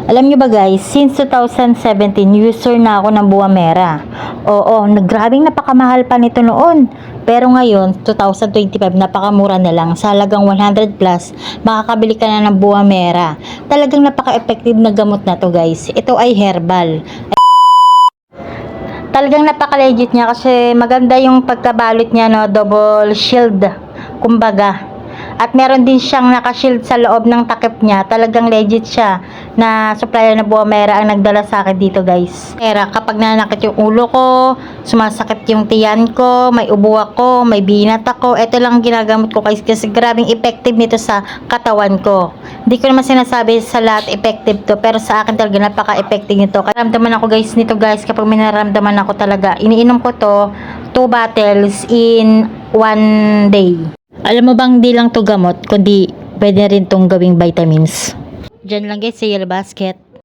Alam nyo ba guys, since 2017, user na ako ng Buwamera. Oo, grabing napakamahal pa nito noon. Pero ngayon, 2025, napakamura na lang. Sa halagang 100 plus, makakabili ka na ng Buwamera. Talagang napaka-effective na gamot na to guys. Ito ay herbal. Talagang napaka-legit niya kasi maganda yung pagkabalot niya, no, double shield, kumbaga. At meron din siyang naka-shield sa loob ng takip niya. Talagang legit siya na supplier na Buwamera ang nagdala sa akin dito guys. Mera, kapag nanakit yung ulo ko, sumasakit yung tiyan ko, may ubo ako, may binat ako, ito lang ginagamot ko guys kasi grabing effective nito sa katawan ko. Hindi ko naman sinasabi sa lahat effective to, pero sa akin talaga napaka-effective nito. Karamdaman ako guys nito guys, kapag may naramdaman ako talaga, iniinom ko to 2 bottles in 1 day. Alam mo bang di lang to gamot, kundi pwede rin tong gawing vitamins. Diyan lang guys sa Yellow Basket.